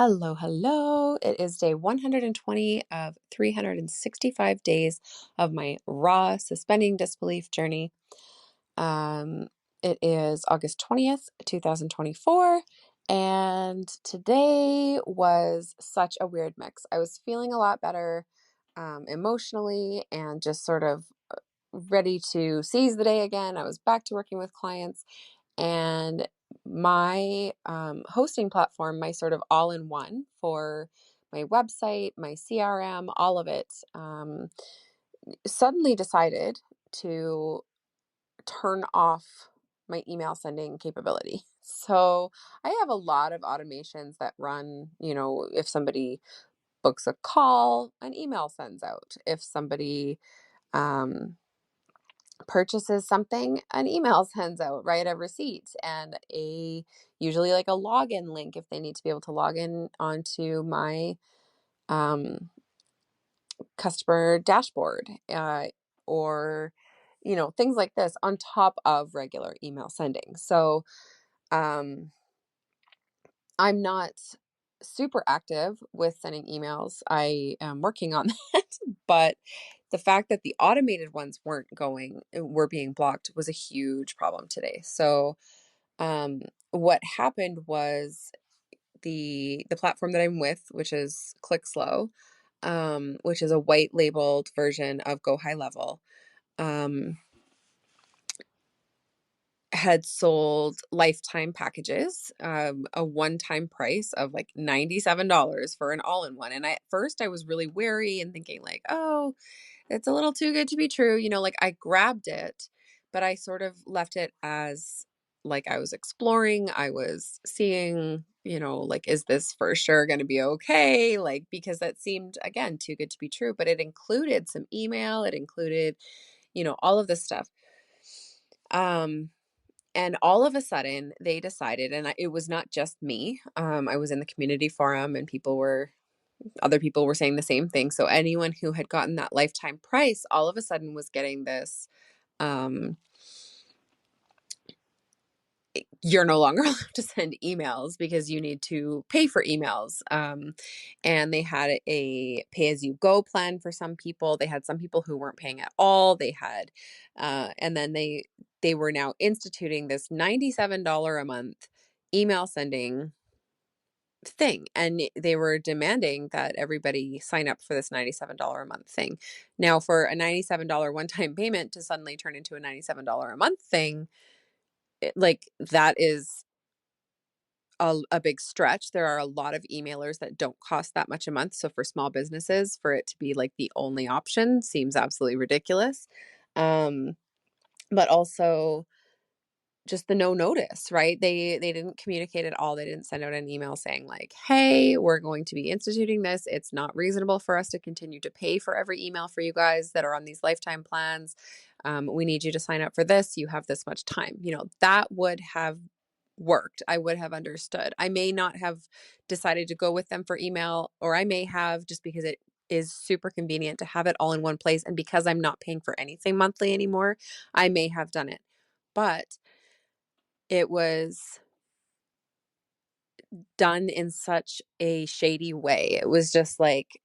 Hello, hello. It is day 120 of 365 days of my raw suspending disbelief journey. Um, it is August 20th, 2024, and today was such a weird mix. I was feeling a lot better emotionally and just sort of ready to seize the day again. I was back to working with clients, and my hosting platform, my sort of all in one for my website, my CRM, all of it, suddenly decided to turn off my email sending capability. So I have a lot of automations that run, if somebody books a call, an email sends out. If somebody um, purchases something, an email sends out, right? A receipt and usually like a login link if they need to be able to log in onto my um, customer dashboard, or things like this on top of regular email sending. So um, I'm not super active with sending emails. I am working on that, but the fact that the automated ones were being blocked was a huge problem today. So, what happened was the platform that I'm with, which is ClickSlow, which is a white labeled version of Go High Level, um, had sold lifetime packages, a one-time price of like $97 for an all-in-one. And at first I was really wary and thinking like, oh, it's a little too good to be true. Like I grabbed it, but I sort of left it as like I was exploring, I was seeing, like, is this for sure going to be okay? Like, because that seemed, again, too good to be true, but it included some email, it included, all of this stuff. And all of a sudden they decided, and it was not just me. I was in the community forum and other people were saying the same thing. So anyone who had gotten that lifetime price all of a sudden was getting this, um, you're no longer allowed to send emails because you need to pay for emails. And they had a pay as you go plan for some people. They had some people who weren't paying at all. And then they were now instituting this $97 a month email sending thing. And they were demanding that everybody sign up for this $97 a month thing. Now, for a $97 one-time payment to suddenly turn into a $97 a month thing, like that is a big stretch. There are a lot of emailers that don't cost that much a month. So for small businesses, for it to be like the only option seems absolutely ridiculous. But also just the no notice, right? They didn't communicate at all. They didn't send out an email saying like, hey, we're going to be instituting this. It's not reasonable for us to continue to pay for every email for you guys that are on these lifetime plans. We need you to sign up for this. You have this much time. That would have worked. I would have understood. I may not have decided to go with them for email, or I may have just because it is super convenient to have it all in one place. And because I'm not paying for anything monthly anymore, I may have done it. But it was done in such a shady way. It was just like,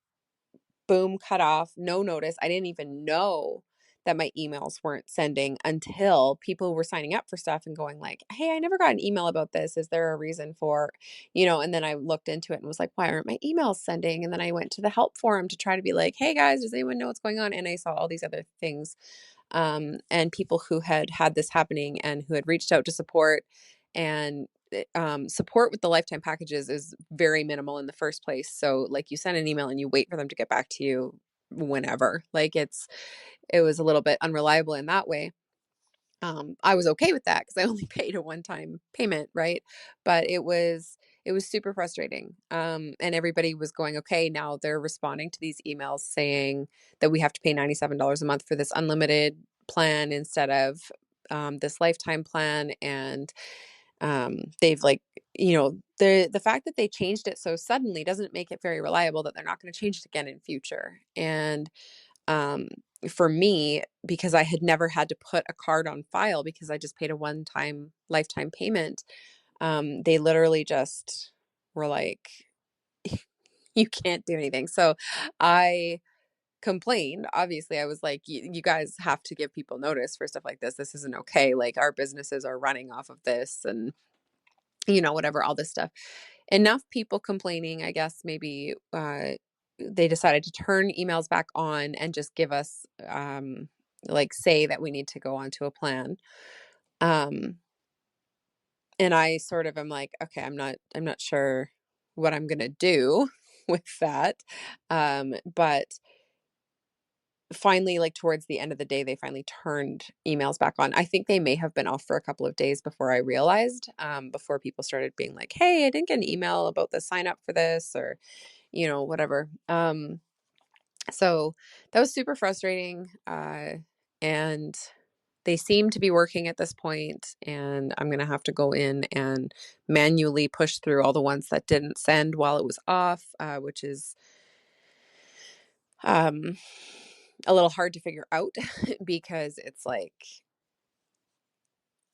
boom, cut off, no notice. I didn't even know that my emails weren't sending until people were signing up for stuff and going like, hey, I never got an email about this. Is there a reason for, and then I looked into it and was like, why aren't my emails sending? And then I went to the help forum to try to be like, hey guys, does anyone know what's going on? And I saw all these other things, and people who had this happening and who had reached out to support. And support with the lifetime packages is very minimal in the first place. So like you send an email and you wait for them to get back to you whenever. Like it was a little bit unreliable in that way. I was okay with that because I only paid a one-time payment, right? But it was super frustrating. And everybody was going, okay, now they're responding to these emails saying that we have to pay $97 a month for this unlimited plan instead of this lifetime plan. And they've like, the fact that they changed it so suddenly doesn't make it very reliable that they're not going to change it again in future. And um, for me, because I had never had to put a card on file because I just paid a one-time lifetime payment, they literally just were like, you can't do anything. So I complained. Obviously, I was like, you guys have to give people notice for stuff like this. This isn't okay. Like, our businesses are running off of this and, whatever, all this stuff. Enough people complaining, I guess maybe they decided to turn emails back on and just give us, like, say that we need to go onto a plan. And I sort of am like, okay, I'm not sure what I'm gonna do with that. But finally, like, towards the end of the day, they finally turned emails back on. I think they may have been off for a couple of days before I realized, before people started being like, "Hey, I didn't get an email about the sign up for this," or, whatever. So that was super frustrating. And they seem to be working at this point, and I'm gonna have to go in and manually push through all the ones that didn't send while it was off, which is um, a little hard to figure out because it's like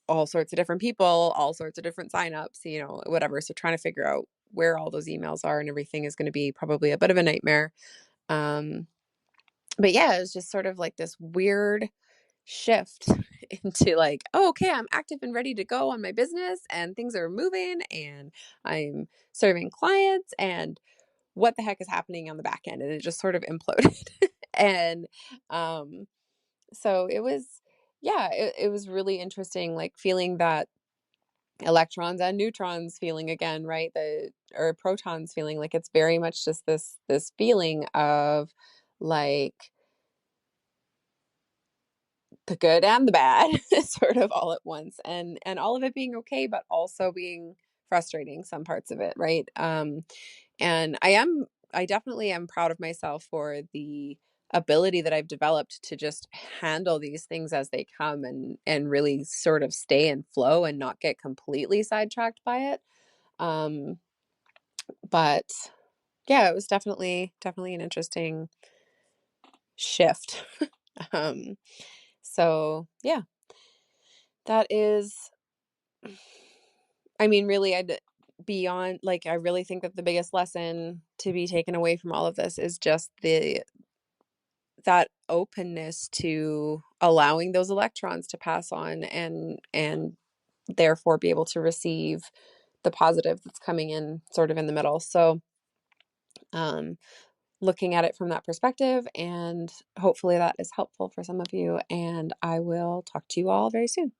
all sorts of different people, all sorts of different signups, whatever. So trying to figure out where all those emails are and everything is going to be probably a bit of a nightmare. Um, but yeah, it was just sort of like this weird shift into like, oh, okay, I'm active and ready to go on my business and things are moving and I'm serving clients and what the heck is happening on the back end? And it just sort of imploded. And so it was, yeah, it was really interesting, like feeling that electrons and neutrons feeling again, right? Or protons feeling, like it's very much just this feeling of like the good and the bad sort of all at once, and all of it being okay, but also being frustrating, some parts of it, right? And I definitely am proud of myself for the ability that I've developed to just handle these things as they come and really sort of stay in flow and not get completely sidetracked by it. Um, but yeah, it was definitely an interesting shift. um, so that is, I mean, really, beyond, like, I really think that the biggest lesson to be taken away from all of this is just that openness to allowing those electrons to pass on and therefore be able to receive the positive that's coming in sort of in the middle. So, um, looking at it from that perspective, and hopefully that is helpful for some of you. And I will talk to you all very soon.